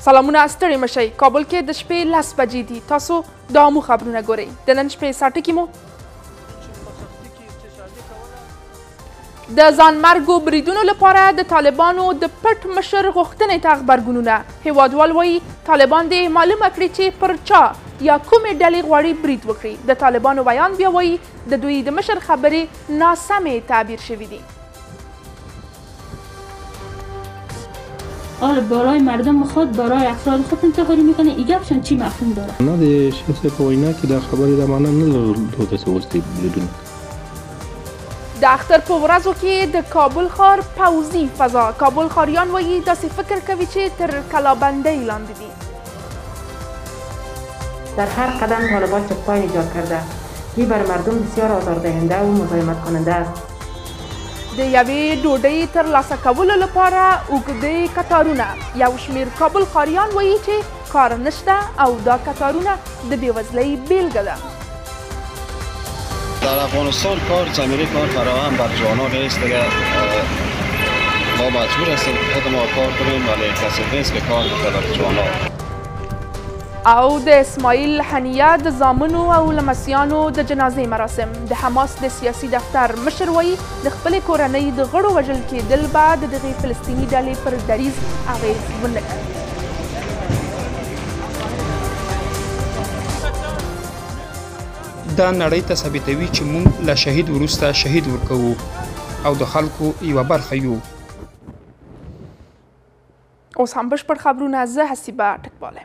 سلامونه ستړي مشئ. کابل کې د شپې 10 بجې دي. تاسو د عامو خبرونه ګورئ. د نن شپې ساټکي مو د ځانمرګو بریدونو لپاره د طالبانو د پټ مشر غوښتنې ته غبرګونونه. هیوادوال وایي طالبان دې معلومه کړي چې پر چا یا کومې ډلې غواړي برید وکړي. د طالبانو بیان بیا وایي د دوی د مشر خبرې ناسمې تعبیر شوي دي. برای مردم خود برای افراد خود انتخابی میکنه. این گپشن چی مفهوم داره؟ نه د شخص په وینا کې دا خبرې د معنا نه لرلو د سوستي بریدونه. د اختر په ورځو کې د کابل ښار پوځي فضا. کابل ښاریان وایي داسې فکر کوي چې تر کلابندۍ لاندې دي. در هر قدم طالبان چک‌پای ایجاد کرده. این بر مردم بسیار آزاردهنده و مزاحمت کننده است. د یوې ډوډۍ ترلاسه کولو لپاره اوږدې کتارونه. یو شمېر کابل ښاریان وایي چې کار نشته او دا کتارونه د بېوزلۍ بیلګه ده. در افغانستان کار ضمیری کار فراهم بر جوانان نیست دیگه. ما مجبور هستیم خود ما کار کنیم ولی کسی نیست که کار بکنه بر جوانان. او د اسماعیل حنیه د زامنو او لمسیانو د جنازې مراسم. د حماس د سیاسي دفتر مشر وایي د خپلې کورنۍ د غړو وژل کېدل به د دغې فلسطیني ډلې پر دریځ اغېز ونه کړي. دا نړۍ ته ثابتوي چې موږ له شهید وروسته شهید ورکوو او د خلکو یوه برخه یو. اوس هم بشپړ خبرونه. زه حسیبه ټکواله.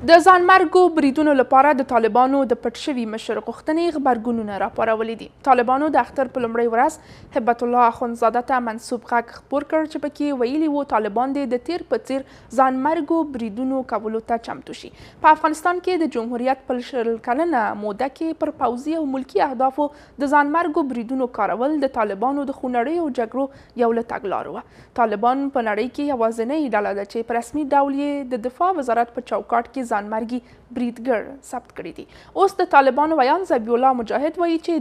د ځانمرګو بریدونو لپاره د طالبانو د پټ شوي مشر غوښتنې غبرګونونه راپارولي دي. طالبانو د اختر په لومړۍ ورځ هبت الله اخندزاده ته منسوب غږ خپور کړ چې پکې ویلي وو طالبان دې د تیر په څیر ځانمرګو بریدونو کولو ته چمتو شي. په افغانستان کې د جمهوریت په 20 کلنه موده کې پر پوځي او ملکي اهدافو د ځانمرګو بریدونو کارول د طالبانو د خونړیو جګړو یو له تګلارو وه. طالبان په نړۍ کې یوازینۍ ډله ده چې په رسمي ډول یې د دفاع وزارت په چوکاټ کې ځانمرګي بریدګر ثبت کړي دي. اوس د طالبانو ویان ذبیح الله مجاهد وایي چې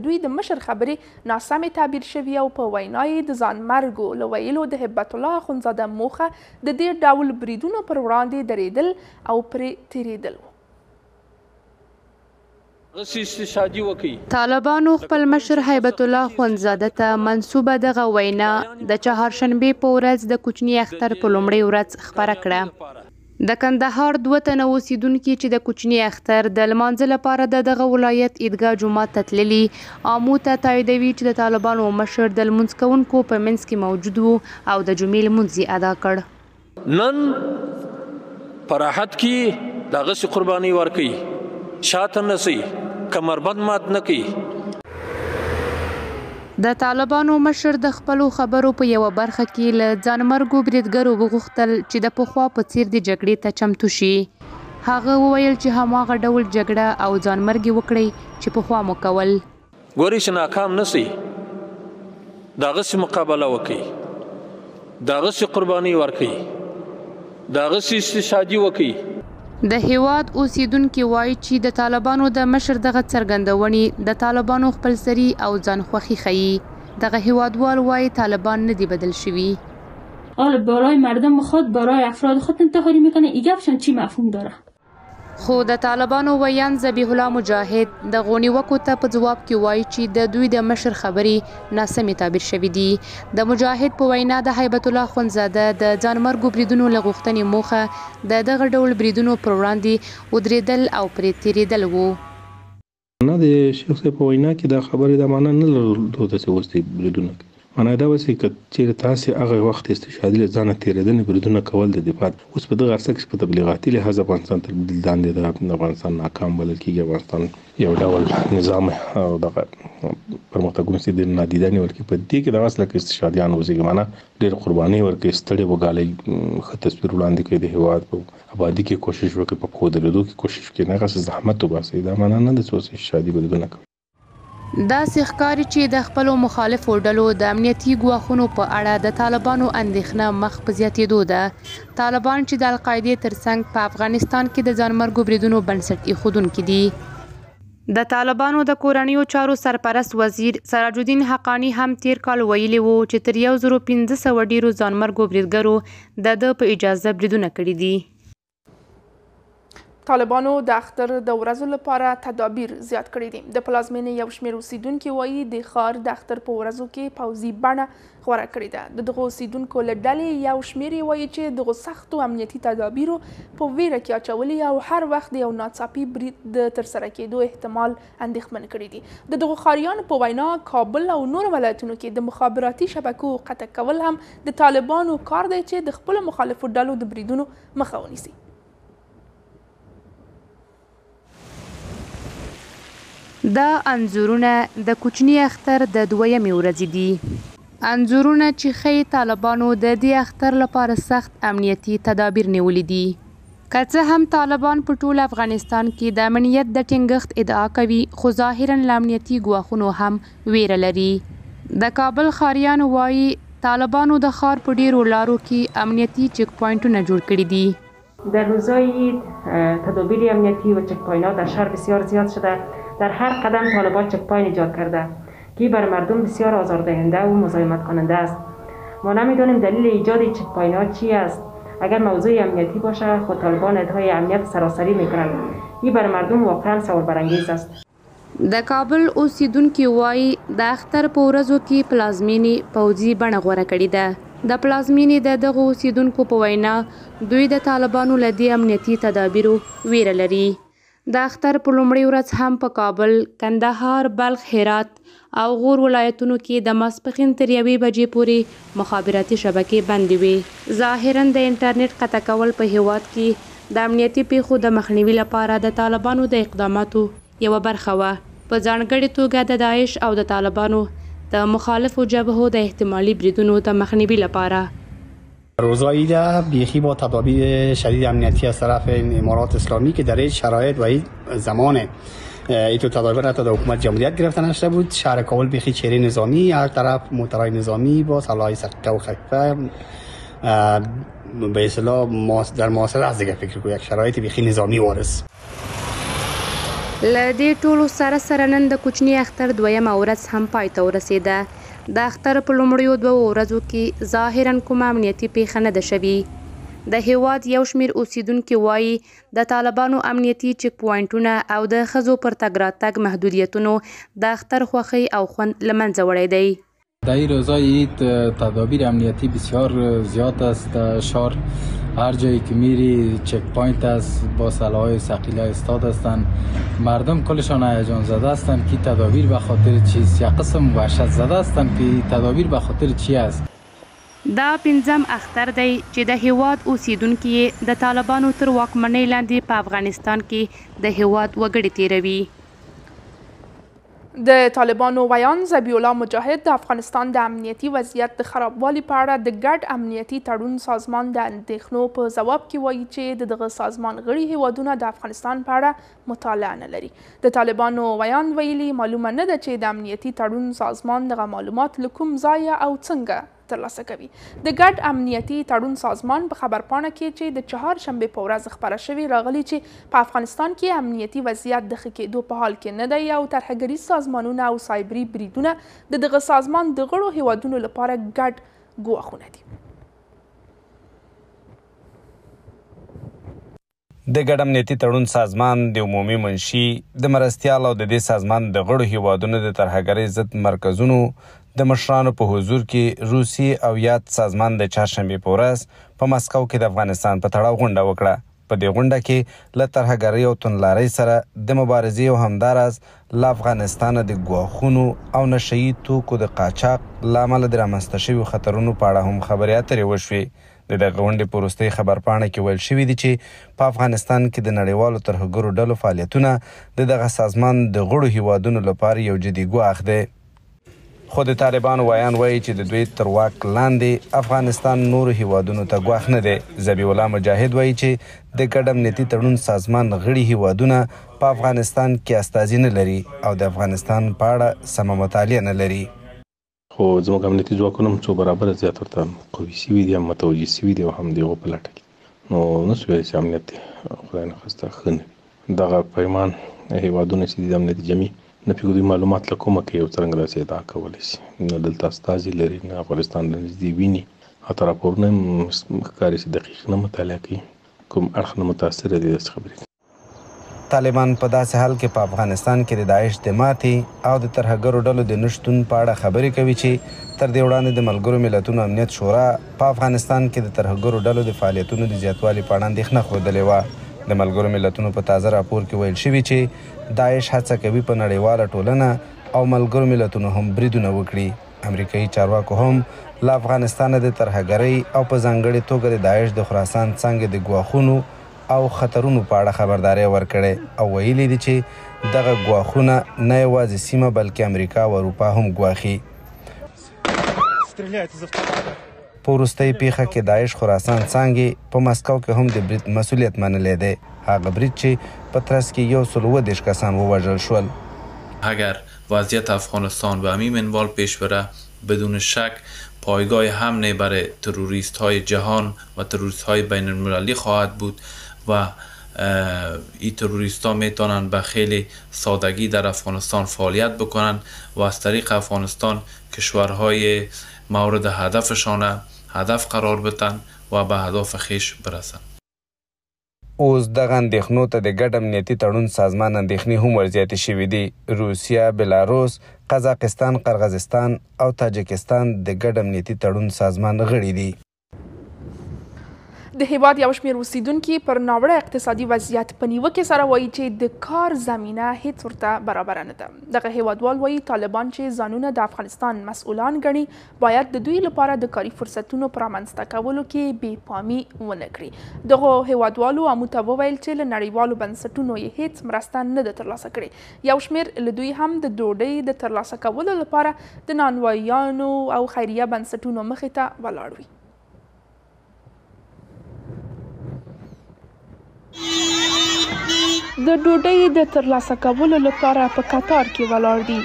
دوی د مشر خبرې ناسمې تعبیر شوي او په وینا یې د ځانمرګو له ویلو د هبت الله اخندزاده موخه د دې ډول بریدونو پر وړاندې درېدل او پرې تېرېدل و. طالبانو خپل مشر هیبت الله اخندزاده ته منسوبه دغه وینا د چهارشنبې په ورځ د کوچني اختر په لومړۍ ورځ خپره کړه. د کندهار 2 تنه اوسیدونکي چې د کوچني اختر د لمانځه لپاره د دغه ولایت عیدګاه جومات ته تللي عامو ته تاییدوي چې د طالبانو مشر د لمونځ کوونکو په منځ کې موجود و او د جمعې لمونځ یې ادا کړ. نن په راحت کې دغسې قرباني ورکوي، شاته نسی، کمربند مات نه کوي. د طالبانو مشر د خپلو خبرو په یوه برخه کې له ځانمرګو بریدګرو وغوښتل چې د پخوا په څیر د جګړې ته چمتو شي. هغه وویل چې هماغه ډول جګړه او ځانمرګي وکړئ چې پخوا مو کول. ګورې چې ناکام نسی، دغسې مقابله وکړي، دغسې قرباني ورکړي، دغسې استشهادي وکړي. د هیواد اوسیدونکي وایي چې د طالبانو د مشر دغه څرګندونې د طالبانو خپلسري او ځان خوښي ښیي. دغه هیوادوال وایي طالبان نه دي بدل شوي. برای مردم خود برای افراد خود انتخابی میکنه. این گپشن چی مفهوم داره؟ خو د طالبانو ویان ذبیح الله مجاهد د غونیوکو ته په جواب کې وایي چې د دوی د مشر خبرې ناسمې تعبیر شوي دي. د مجاهد په وینا د هیبت الله اخندزاده د ځانمرګو بریدونو له غوښتنې موخه د دغه ډول بریدونو پر وړاندې ودرېدل او پرې تېرېدل وو. نه د شخص په وینا کې دا خبرې د معنا نه لرلو د سوستي بریدونه. معنا دا وسې که چېرې تاسې هغه وخت استشهادي له ځانه تېرېدنې بریدونه کول د دفاع اوس په دغه عرصه کې په تبلیغاتي لحاظ افغانستان تر لاندې د افغانستان ناکام بلل کېږي. افغانستان یو ډول نظام او دغه پرمختګونه چې د نادیده نیول کېږي په دې کې دغسې لکه استشهادیان اوسېږي. معنا ډېر قربانۍ ورکوي، ستړې وګالئ، ښه تصویر وړاندې کوي، د هېواد په ابادي کې کوشش وکړي، په پښو درېدو کې کوشش وکړي، دغسې زحمت وباسئ. دا معنا نه ده چې اوس استشهادي بریدونه کوي. داسې ښکاري چې د خپلو مخالفو ډلو د امنیتي ګواښونو په اړه د طالبانو اندېښنه مخ په زیاتېدو ده. طالبان چې د القاعدې ترڅنګ په افغانستان کې د ځانمرګو بریدونو بنسټ ایښودونکي دي. د طالبانو د کورنیو چارو سرپرست وزیر سراج الدین حقانی هم تیر کال ویلي وو چې تر 1500 ډیرو ځانمرګو بریدګرو د په اجازه بریدونه کړي دي. طالبانو د اختر د ورځو لپاره تدابیر زیات کړي دي. د پلازمینې یو شمېر اوسیدونکي وایي د ښار د اختر په ورځو کې پوځي بڼه غوره کړې ده. د دغو اوسیدونکو له ډلې یو شمېر یې وایي چې دغو سختو امنیتي تدابیرو په ویره کې اچولي او هر وخت د یو ناڅاپي برید د ترسره کېدو احتمال اندېښمن کړي دي. د دغو ښاریانو په وینا کابل او نورو ولایتونو کې د مخابراتي شبکو قطع کول هم د طالبانو کار دی چې د خپلو مخالفو ډلو د بریدونو مخه ونیسي. دا انځورونه د کوچني اختر د 2مې ورځې دي. انځورونه چې ښیي طالبانو د دې اختر لپاره سخت امنیتي تدابیر نیولي دي. که څه هم طالبان په ټول افغانستان کې د امنیت د ټینګښت ادعا کوي، خو ظاهراً له امنیتي ګواښونو هم ویره لري. د کابل ښاریانو وایي طالبانو د ښار په ډیرو لارو کې امنیتي چک پوینټونه جوړ کړي دي. در روزهای تدابیر امنیتی و چک پوینت‌ها در شهر بسیار زیاد شده. در هر قدم طالبان چک پوینت ایجاد کرده که بر مردم بسیار آزاردهنده و مزاحمت کننده است. ما نمیدانیم دلیل ایجاد چک پوینت ها چی است. اگر موضوع امنیتی باشه خود طالبان ادعای امنیت سراسری میکنند. این بر مردم واقعا سوال برانگیز است. د کابل اوسیدونکي وایي د اختر په ورځو کې پلازمینې پوځي بڼه غوره کړې ده. د پلازمینې د دغو اوسیدونکو په وینا دوی د طالبانو له دې امنیتي تدابیرو ویره لري. د اختر په لومړۍ ورځ هم په کابل، کندهار، بلخ، هرات او غور ولایتونو کې د ماسپښین تر 1 بجې پورې مخابراتي شبکې بندې وې. ظاهراً د انټرنیټ قطع کول په هیواد کې د امنیتي پیښو د مخنیوي لپاره د طالبانو د اقداماتو یوه برخه وه، په ځانګړې توګه د داعش او د طالبانو د مخالفو جبهو د احتمالي بریدونو د مخنیوي لپاره. روزایی ده بیخی با تدابیر شدید امنیتی از طرف امارات اسلامی که در این شرایط و این زمان این تدابیر حتی در حکومت جمهوریت گرفته نشده بود. شهر کابل بیخی چهره نظامی، هر طرف موترهای نظامی با سلاحهای سخته و خفیفه به اصطلاح در معاصر از دیگه فکر کنید یک شرایط بیخی نظامی وارث. له دې ټولو سره نن د کوچني اختر 2مه ورځ هم پای ته ورسېده. د اختر په لومړیو 2 ورځو کې ظاهراً کومه امنیتي پیښه نه ده شوې. د هیواد یو شمېر اوسیدونکي وایي د طالبانو امنیتي چک پوینټونه او د ښځو پر تګ راتګ محدودیتونو د اختر خوښۍ او خوند له منځه وړی دی. در این روزهای تدابیر امنیتی بسیار زیاد است. شهر هر جایی که میری چک پوینت است، با سلاح‌های ثقیله ایستاد هستند. مردم کلشان هیجان زده هستند که تدابیر به خاطر چیست. یک قسم وحشت زده هستند که تدابیر به خاطر چی است. دا 5م اختر دی چې د هیواد اوسیدونکي د طالبانو تر واکمنۍ لاندې په افغانستان کې د هیواد وګړي تیروي. د طالبانو ویان ذبیح الله مجاهد د افغانستان د امنیتي وضعیت د خرابوالي په اړه د ګډ امنیتي تړون سازمان د اندېښنو په ځواب کې وایي چې د دغه سازمان غړي هیوادونه د افغانستان په اړه مطالعه نه لري. د طالبانو ویان ویلي معلومه نه ده چې د امنیتي تړون سازمان دغه معلومات له کوم ځایه او څنګه ترلاسه کوي. د ګډ امنیتي تړون سازمان په خبرپاڼه کې چې د چهارشنبې په ورځ خپره شوې راغلي چې په افغانستان کې امنیتي وضعیت د ښه کېدو په حال کې نه دی او ترهګریز سازمانونه او سایبري بریدونه د دغه سازمان د غړو هیوادونو لپاره ګډ ګواښونه دي. د ګډ امنیتي تړون سازمان د عمومي منشي د مرستیال او د دې سازمان د غړو هیوادونو د ترهګرۍ ضد مرکزونو د مشرانو په حضور کې روسي او یاد سازمان د چهارشنبې په ورځ په مسکو کې د افغانستان په تړاو غونډه وکړه. په دې غونډه کې له ترهګرۍ او توندلارۍ سره د مبارزې او همداراز له افغانستانه د ګواښونو او نشه یي توکو د قاچاق له امله د رامنځته شویو خطرونو په اړه هم خبرې اترې وشوې. د دغه غونډې په وروستۍ خبرپاڼه کې ویل شوي دي چې په افغانستان کې د نړیوالو ترهګرو ډلو فعالیتونه د دغه سازمان د غړو هیوادونو لپاره یو جدي ګواښ دی. خو د طالبانو ویان وایي چې د دوی تر واک لاندې افغانستان نورو هیوادونو ته ګواښ نه دی. ذبیح الله مجاهد وایي چې د ګډ امنیتي تړون سازمان غړي هیوادونه په افغانستان کې استازي نه لري او د افغانستان په اړه سمه مطالعه نه لري. خو زموږ امنیتي ځواکونه هم څو برابره زیات ورته قوي سوي دي، هم متوجه سوي دي او هم د هغو په لټه کې. نو نسو ویلی چې امنیت خدای نخواسته ښه نه وي. دغه پیمان هیوادونه چې د امنیتي جمعي نه پوهېږو دوی معلومات له کومه کوي او څرنګه داسې ادعا کولی شي. نه دلته استازي لري، نه افغانستان له نږدې ویني، حتی راپورونه هم ښکاري چې دقیق نه مطالعه کوي، کوم اړخ نه متاثره دي داسې خبرې. طالبان په داسې حال کې په افغانستان کې د داعش د ماتې او د ترهګرو ډلو د نشتون په اړه خبرې کوي چې تر دې وړاندې د ملګرو ملتونو امنیت شورا په افغانستان کې د ترهګرو ډلو د فعالیتونو د زیاتوالي په اړه اندېښنه ښودلې وه. د ملګرو ملتونو په تازه راپور کې ویل شوي چې داعش هڅه کوي په نړیواله ټولنه او ملګرو ملتونو هم بریدونه وکړي. امریکایي چارواکو هم له افغانستانه د ترهګرۍ او په ځانګړې توګه د داعش د خراسان څانګې د ګواښونو او خطرونو په اړه خبرداری ورکړی او ویلي دي چې دغه ګواښونه نه یوازې سیمه بلکې امریکا او اروپا هم ګواښي. په وروستۍ پیښه کې داعش خراسان څانګې په مسکو کې هم د برید مسؤلیت منلی دی، هغه برید چې په ترڅ کې 130 کسان ووژل شول. اگر وضعیت افغانستان به همین منوال پیش بره بدون شک پایگاه حمله برای تروریست های جهان و تروریست های بین المللی خواهد بود و این تروریست ها میتونن به خیلی سادگی در افغانستان فعالیت بکنن و از طریق افغانستان کشورهای مورد هدفشان هدف قرار بدن و به هدف خیش برسن. اوس دغه اندېښنو ته د ګډ امنیتي تړون سازمان اندېښنې هم ورزیاتې شوي دي. روسیه، بلاروس، قزاقستان، قرغیزستان او تاجکستان د ګډ امنیتي تړون سازمان غړي دي. د هیواد یو شمېر اوسیدونکي پر ناوړه اقتصادي وضعیت په نیوکې سره وایي چې د کار زمینه هیڅ ورته برابره نه ده. دغه هیوادوال وایي طالبان چې ځانونه د افغانستان مسؤلان ګڼي باید د دوی لپاره د کاري فرصتونو په رامنځته کولو کې بې پامي ونه کړي. دغو هیوادوالو امو ته وویل چې له نړیوالو بنسټونو یې هیڅ مرسته نه ده ترلاسه کړې. یو شمېر له دوی هم د ډوډۍ د ترلاسه کولو لپاره د نانوایانو او خیریه بنسټونو مخې ته ولاړ وي. د ډوډۍ د ترلاسه کولو لپاره په کتار کې ولاړ دي.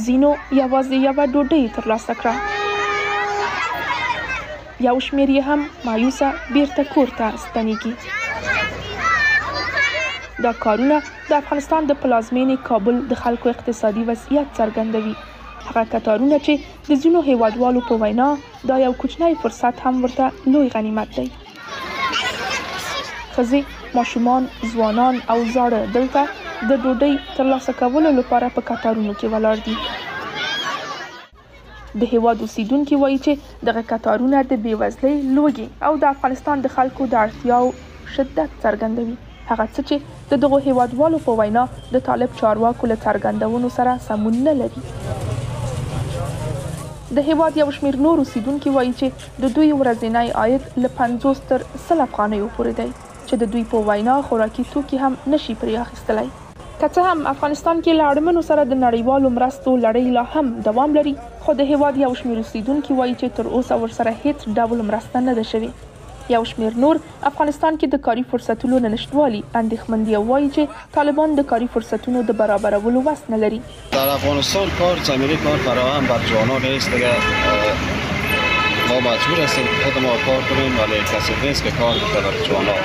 ځینو یوازې یوه ډوډۍ ترلاسه کړه، یو شمېر یې هم مایوسه بیرته کور ته ستنېږي. دا کارونه د افغانستان د پلازمینې کابل د خلکو اقتصادي وضعیت څرګندوي. هغه کتارونه چې د ځینو هیوادوالو په وینا دا یو کوچنی فرصت هم ورته لوی غنیمت دی. ښځې، ماشومان، ځوانان او زاړه دلته د ډوډۍ ترلاسه کولو لپاره په کتارونو کې ولاړ دي. د هیواد اوسیدونکي وایي چې دغه کتارونه د بېوزلۍ، لوږې او د افغانستان د خلکو د اړتیاو شدت څرګندوي. هغه څه چې د دغو هیوادوالو په وینا د طالب چارواکو له څرګندونو سره سمون نه لري. د هیواد یو شمېر نور اوسیدونکي وایي چې د دوی ورځنی عاید له 50 تر 100 افغانیو پورې دی چې د دوی په وینا خوراکي توکي هم نشي پرې اخیستلی. که څه هم افغانستان کې له اړمنو سره د نړیوالو مرستو لړۍ لا هم دوام لري، خو د هیواد یو شمېر اوسیدونکي وایي چې تر اوسه ورسره هیڅ ډول مرسته نه ده شوې. یو شمېر نور افغانستان کې د کاري فرصتونو له نشتوالي اندېښمن دي او وایي چې طالبان د کاري فرصتونو د برابرولو وس نه لري. در افغانستان کار زمینه کار فراهم بر جوانان نیست دیگه. ما مجبور هستیم خود ما کار کنیم ولی کسی نیست که کار بده بر جوانان.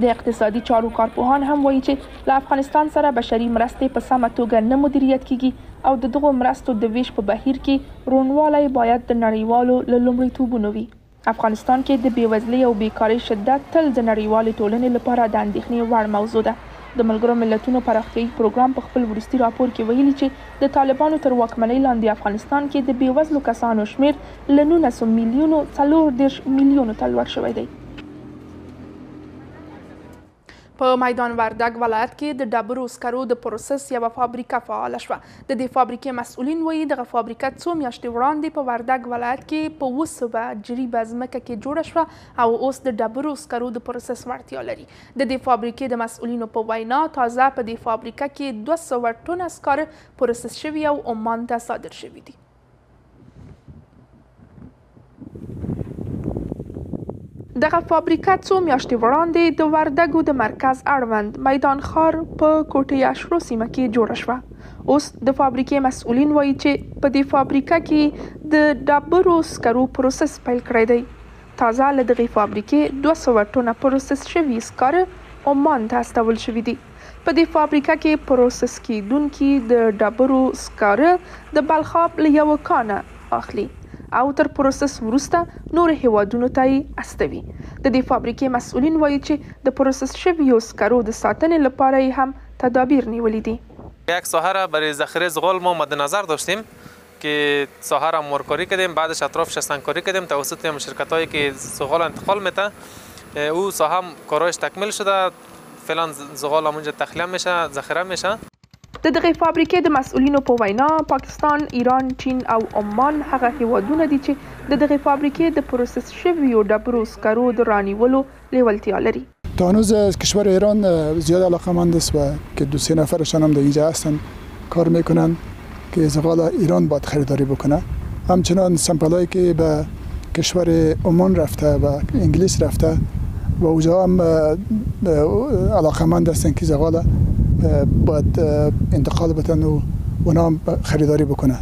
د اقتصادي چارو کارپوهان هم وایي چې له افغانستان سره بشري مرستې په سمه توګه نه مدیریت کیږي او د دغو مرستو د ویش په بهیر کې روڼوالی باید د نړیوالو له لومړیتوبونو وي. افغانستان کې د بېوزلۍ او بیکارۍ شدت تل د نړیوالې ټولنې لپاره د اندېښنې وړ موضوع ده. د ملګرو ملتونو پراختیایي پروګرام په خپل وروستي راپور کې ویلي چې د طالبانو تر واکمنۍ لاندې افغانستان کې د بېوزلو کسانو شمېر له 19 میلیونو 40 میلیونو ته لوړ شوی دی. په میدان وردګ ولایت کې د ډبرو سکرو د پروسس یوه فابریکه فعاله شوه. د دې فابریکې مسؤلین وایي دغه فابریکه څو میاشتې وړاندې په وردګ ولایت کې په 200 جریبه ځمکه کې جوړه شوه او اوس د ډبرو سکرو د پروسس وړتیا لري. د دې فابریکې د مسؤلینو په وینا تازه په دې فابریکه کې 200 ټنه سکاره پروسس شوي او عمان ته صادر شوي دي. دغه فابریکه څو میاشتې وړاندې د وردګو د مرکز اړوند میدان ښار په کوټې اشرو سیمه کې جوړه شوه. اوس د فابریکې مسؤلین وایي چې په دې فابریکه کې د ډبرو سکرو پروسس پیل کړی دی. تازه له دغې فابریکې 200 ټنه پروسس شوي سکاره عمان ته استول شوي دي. په دې فابریکه کې پروسس کیدونکي د ډبرو سکاره د بلخاب له یوه کانه اخلي او تر پروسس وروسته نور هیوادونو ته یې استوي. د دې فابریکې مسئولین وایي چې د پروسس شویو سکرو د ساتنې لپاره یې هم تدابیر نیولی دي. یک ساحه را برای ذخیره زغال ما مد نظر داشتیم که ساحه را مرکاری کردیم، بعدش اطرافش سنگکاری کردیم توسط شرکتایی که زغال انتقال میده. او ساحه کارایش تکمیل شده، فعلا زغال اونجا تخلیه میشه، ذخیره میشه. د دغه فابریکې د مسئولینو په وینا پاکستان، ایران، چین او عمان هغه هیوادونه دي چې د دغه فابریکې د پروسس شویو ډبرو سکرو د رانیولو لیوالتیا لري. تا هنوز کشور ایران زیاد علاقمند است و که 2-3 نفرشان هم در اینجا هستن کار میکنن که زغال ایران باید خریداری بکنه. همچنان سمپلایی که به کشور عمان رفته و انگلیس رفته و اونجا هم علاقمند هستن که زغال باید انتقال بدن و اونا هم خریداری بکنه.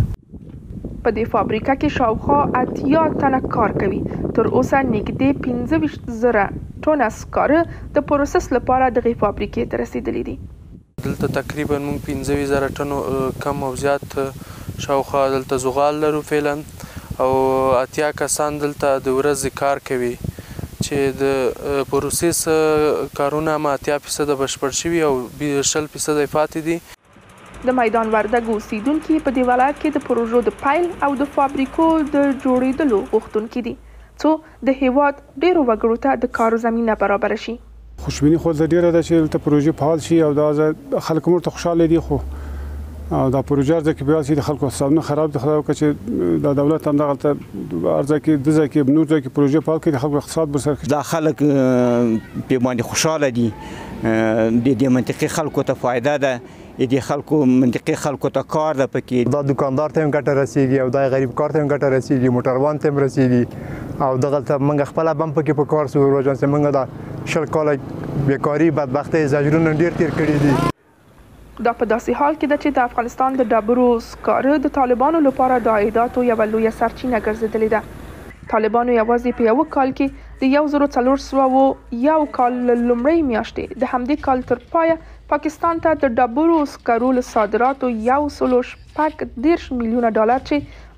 په دې فابریکه کې شاوخوا 80 تنه کار کوي. تر اوسه نږدې 15,000 ټنه سکاره د پروسس لپاره دغه فابریکې ته رسیدلي دي. دلته تقریبا موږ 15,000 ټنو کم او زیات شاوخوا دلته زغال لرو فعلا او 80 کسان دلته د ورځې کار کوي چې د پروسس کارونه هم 80% بشپړ شوي او 20% پاتې دي. د میدان وردګ اوسیدونکي په دې ولایت کې د پروژو د پیل او د فابریکو د جوړېدلو غوښتونکي دي څو د هیواد ډیرو وګړو ته د کار زمینه برابر شي. خوشبیني خو ډیره ده چې دلته پروژې فعال شي او دا خلک مرته خوشاله دي، خو دا پروژه ځکه بیا چې د خلکو حسابونه خراب دي. خدای وکړي چې د دولت هم دغه ارزه کې د ځکه نور ځکه پروژې فعال کړي، خلکو اقتصاد برسر دا خلک په باندې خوشاله دي. د دې منطقي خلکو ته فایده ده، د خلکو منطقي خلکو ته کار ده پکې. دا دکاندار ته هم ګټه رسیږي او دا غریب کار ته هم ګټه رسیږي، موټروان ته هم رسیږي او دغه ته موږ خپل بم پکې په کار سو روزان چې موږ دا شل کال بیکاری بدبختی زجرونه ډیر تیر کړی دي. دا په داسې حال کې ده چې د افغانستان د ډبرو سکاره د طالبانو لپاره د عایداتو یوه لویه سرچینه ګرځېدلې ده. طالبانو یوازې په یوه کال کې د 1401 کال له لومړۍ میاشتې د همدې کال تر پایه پاکستان ته د ډبرو سکرو له صادراتو 114 میلیونه ډالر چې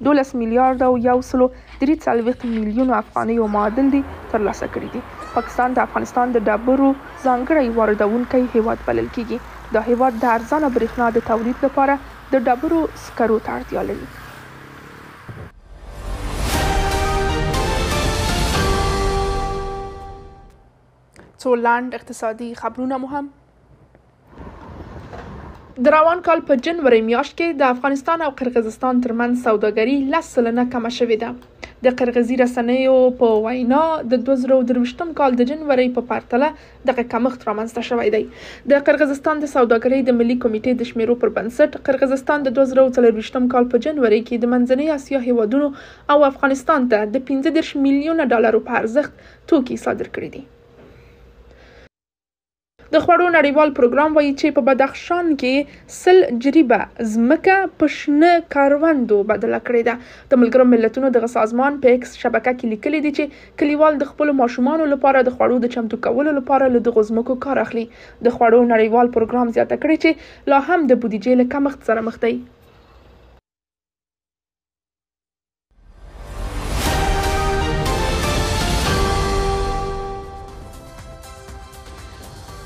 12 میلیارډ او 143 میلیونه افغانیو معادل دي ترلاسه کړي دي. پاکستان د افغانستان د ډبرو ځانګړی واردونکی هیواد بلل کیږي. دا هیواد د ارزانه برېښنا د تولید لپاره د ډبرو سکرو ته اړتیا لري. څو لاند اقتصادي خبرونه مو هم. د روان کال په جنوري میاشت کې د افغانستان او قرغیزستان ترمنځ سوداګري 10% کمه شوې ده. د قرغیزي رسنیو په وینا د 2023 کال د جنوري په پرتله دغه کمښت رامنځته شوی دی. د قرغیزستان د سوداګرۍ د ملي کمیټې د شمیرو پر بنسټ قرغیزستان د 2024 کال په جنوري کې د منځنۍ اسیا هیوادونو او افغانستان ته د 15 میلیونه ډالرو په ارزښت توکي صادر کړي دي. د خوړو نړیوال پروګرام وایي چې په بدخشان کې 100 جریبه ځمکه په شنه کاروندو بدله کړې ده. د ملګرو ملتونو دغه سازمان په ایکس شبکه کې لیکلي دي چې کلیوال د خپلو ماشومانو لپاره د خوړو د چمتو کولو لپاره له دغو ځمکو کار اخلي. د خوړو نړیوال پروګرام زیاته کړې چې لا هم د بودیجې له کمښت سره مخ دی.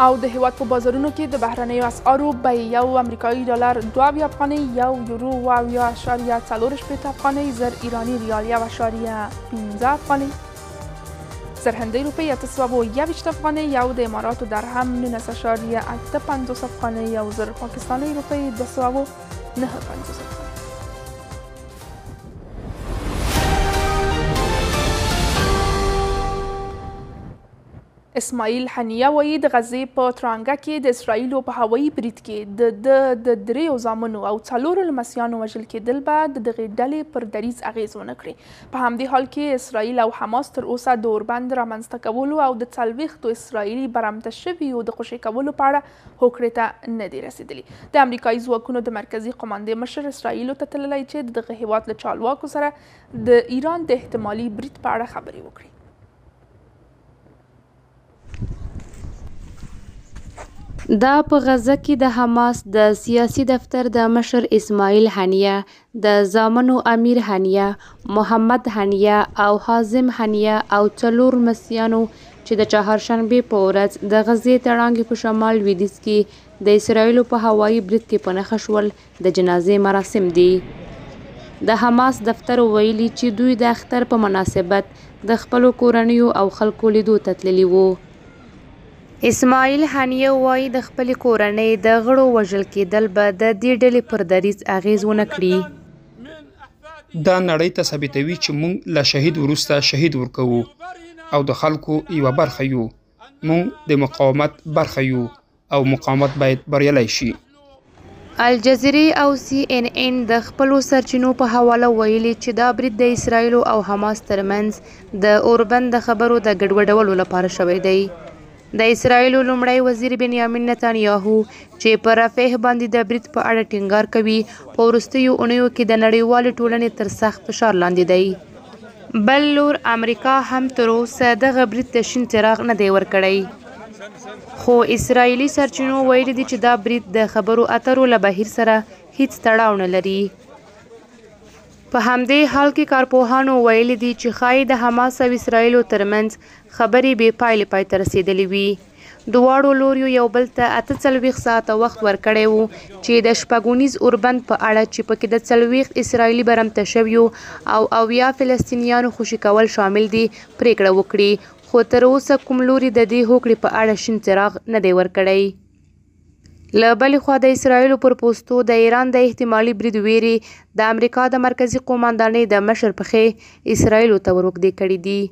او د هیواد په بازارونو کې د بهرنیو اسعارو بیې یو امریکایي ډالر 2 افغانۍ، یو یورو 2.4 افغانۍ، زر ایرانی ریال 1.15 افغانۍ، زر هندۍ روپۍ 821 افغانۍ، یو د اماراتو درهم 19.850 افغانۍ، یو زر پاکستاني روپۍ 209.50 افغانۍ. اسماعیل حنیه وایي د غزې په ترانګه کې د اسرائیلو په هوایي برید کې د 3 زامنو او 4 لمسیانو وژل کېدل به د دغې ډلې پر دریځ اغیز ونه کړي. په همدې حال کې اسرائیل او حماس تر اوسه د اوربند رامنځته کولو او د 40 اسرائیلي برمته شویو د خوشي کولو په اړه هوکړې ته نه دي رسېدلي. د امریکایي ځواکونو د مرکزي قماندې مشر اسرائیلو ته تللی چې دغه هیواد له چارواکو سره د ایران د احتمالي برید په اړه خبرې وکړي. دا په غزه کې د حماس د سیاسي دفتر د مشر اسماعیل هنیه، د زامنو امیر هنیه، محمد هنیه او حازم هنیه او 4 مسیانو چې د چهارشنبې په ورځ د غزې تړانګې په شمال لویدیځ کې د اسرایلو په هوایي برید کې په نښه شول د جنازې مراسم دي. د حماس دفتر ویلي چې دوی د اختر په مناسبت د خپلو کورنیو او خلکو لیدو ته تللي وو. اسماعیل هنیه وایي د خپلې کورنۍ د غړو وژل کېدل به د دې ډلې پر دریځ اغیز ونه کړي. دا نړۍ ته ثابتوي چې موږ له شهید وروسته شهید ورکوو او د خلکو یوه برخه یو. موږ د مقاومت برخه یو او مقاومت باید بریالی شي. الجزیرې او CNN د خپلو سرچینو په حواله ویلي چې دا برید د اسرایلو او حماس ترمنځ د اوربند د خبرو د ګډوډولو لپاره شوی دی. د اسرایلو لومړی وزیر بنیامین نتانیاهو چې په رفح باندې د برید په اړه ټینګار کوي، په وروستیو اونیو کې د نړیوالې ټولنې تر سخت فشار لاندې دی. بل لور امریکا هم تر اوسه دغه برید ته شین څراغ نه دی ورکړی، خو اسرایلي سرچینو ویلي دي چې دا برید د خبرو اترو له بهیر سره هیڅ تړاو نه لري. په همدې حال کې کارپوهانو ویلي دي چې ښایي د حماس او اسرایلو ترمنځ خبرې بې پایلې پای ته رسېدلې وي. دواړو لوریو یو بل ته 48 ساعته وخت ورکړی و چې د شپږونیز اوربند په اړه چې پکې د 40 اسرایلي برمته شویو او 80 فلسطینیانو خوشي کول شامل دي پریکړه وکړي، خو تر اوسه کوم لوري د دې هوکړې په اړه شین څراغ نه دی ورکړی. له بلې خوا د اسرایلو پر پوستو د ایران د احتمالي برید ویرې د امریکا د مرکزي قوماندانۍ د مشر پښې اسرایلو ته ور اوږدې کړي دي.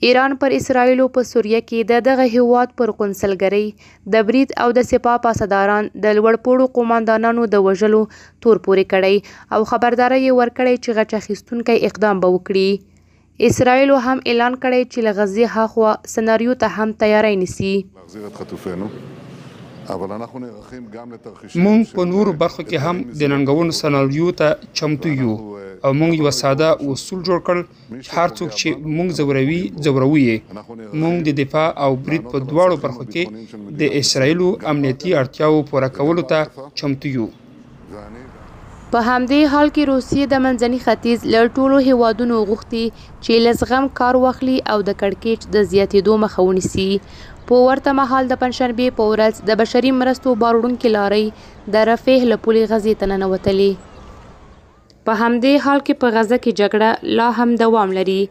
ایران پر اسرایلو په سوریه کې د دغه هیواد پر قونسلګرۍ د برید او د سپاه پاسداران د لوړپوړو قوماندانانو د وژلو تور پورې کړی او خبرداری یې ورکړی چې غچ اخیستونکی اقدام به وکړي. اسرایلو هم اعلان کړی چې له غزې هاخوا سناریو ته هم تیاری نیسي. مونږ په نورو برخو کې هم د ننګونو سناریو ته چمتو یو او مونږ یو ساده اصول جوړ کړل چې هر څوک چې مونږ ځوروي یې. مونږ د دفاع او برید په دواړو برخو کې د اسرایلو امنیتي اړتیاو پوره کولو ته چمتو یو. په همدې حال کې روسیې د منځني ختیځ له ټولو هیوادونو غوښتي چې له زغم کار واخلي او د کړکېچ د زیاتېدو مخه ونیسي. په ورته مهال د پنجشنبې په ورځ د بشري مرستو باروړونکې لارۍ د رفح له پولې غزې ته ننوتلې. په همدې حال کې په غزه کې جګړه لا هم دوام لري.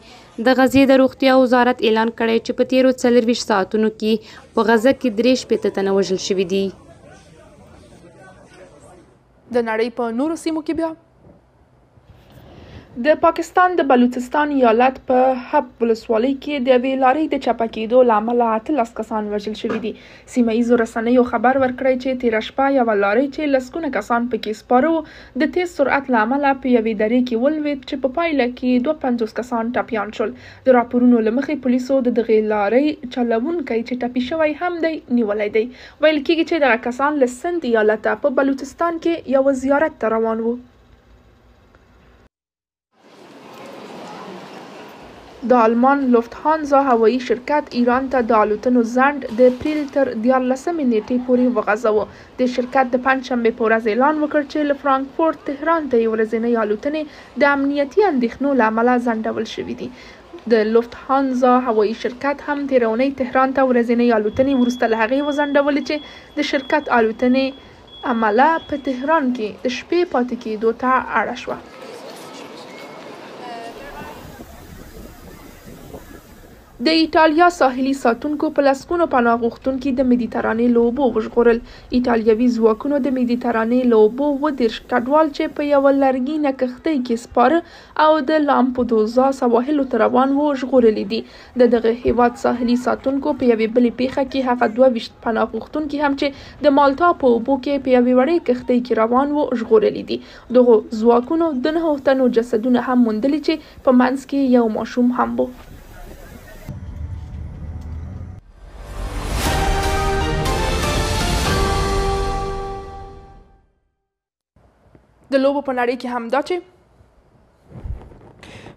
د غزې د روغتیا وزارت اعلان کړی چې په تیرو 24 ساعتونو کې په غزه کې 63 تنه وژل شوي دي. د نړۍ په نورو سیمو کې بیا د پاکستان د بلوچستان ایالت په حب ولسوالۍ کې د یوې لارۍ د چپه کېدو له امله 18 کسان وژل شوي دي. سیمه ییزو رسنیو خبر ورکړی چې تېره شپه یوه لارۍ چې لسګونه کسان پکې سپاره وو د تیز سرعت له امله په یوې درې کې ولوېد چې په پایله کې 52 کسان ټپیان شول. د راپورونو له مخې پولیسو د دغې لارۍ چلوونکی چې ټپي شوی هم دی نیولی دی. ویل کېږي چې دغه کسان له سند ایالته په بلوچستان کې یوه زیارت ته روان وو. د آلمان لوفتهانزا هوایي شرکت ایران ته د الوتنو ځنډ د اپریل تر 14 نیټې پورې وغځاوه. د شرکت د پنجشنبې په ورځ اعلان وکړ چې له فرانکفورت تهران ته یې ورځنۍ الوتنې د امنیتي اندېښنو له امله ځنډول شوي دي. د لوفتهانزا هوایي شرکت هم تېره اونۍ تهران ته ورځنۍ الوتنې وروسته له هغې وځنډولې چې د شرکت الوتنې عمله په تهران کې د شپې پاتې کېدو ته اړه شوه. د ایټالیا ساحلي ساتونکو په لسګونو پناه غوښتونکي د مدیترانې له اوبو وژغورل. ایټالیوي ځواکونو د مدیترانې له اوبو 30 کډوال چې په یوه لرګینه کښتۍ کې سپاره او د لامپدوزا سواحلو ته روان وو ژغورلي دي. د دغه هیواد ساحلي ساتونکو په یوې بلې پیښه کې هغه 22 پناه غوښتونکي هم چې د مالټا په اوبو کې په یوې وړې کښتۍ کې روان وو ژغورلي دي. دغو ځواکونو د 9 تنو جسدونه هم موندلي چې په منځ کې یو ماشوم هم و. د لوبو په نړۍ کې هم دا چې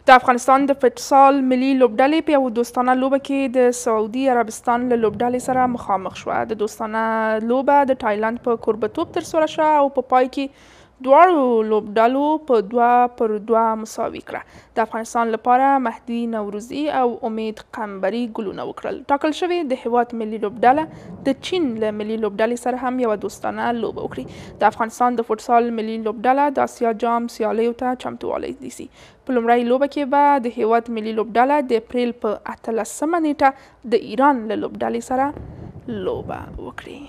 د افغانستان د فټسال ملي لوبډلې په یوه دوستانه لوبه کې د سعودي عربستان له لوبډلې سره مخامخ شوه. د دوستانه لوبه د تایلند په کوربتوب ترسره شوه او په پای کې دواړو لوبډلو په 2-2 مساوي کړه. د افغانستان لپاره مهدي نوروزي او امید قمبري ګولونه وکړل. ټاکل شوې د هیواد ملي لوبډله د چین له ملي لوبډلې سره هم یوه دوستانه لوبه وکړي. د افغانستان د فوټسال ملي لوبډله د اسیا جام سیالیو ته چمتووالی نیسي. په لومړۍ لوبه کې به د هیواد ملي لوبډله د اپریل په 18مه نیټه د ایران له لوبډلې سره لوبه وکړي.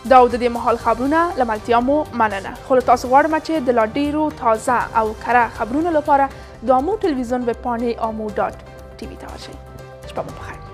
دا د دې مهال خبرونه له ملتیا مو مننه. خو له تاسو غواړم چې د لا ډېرو تازه او کره خبرونو لپاره د آمو ټلویزیون ویب پاڼې amو.tv ته ورشئ. شپه مو بخیر.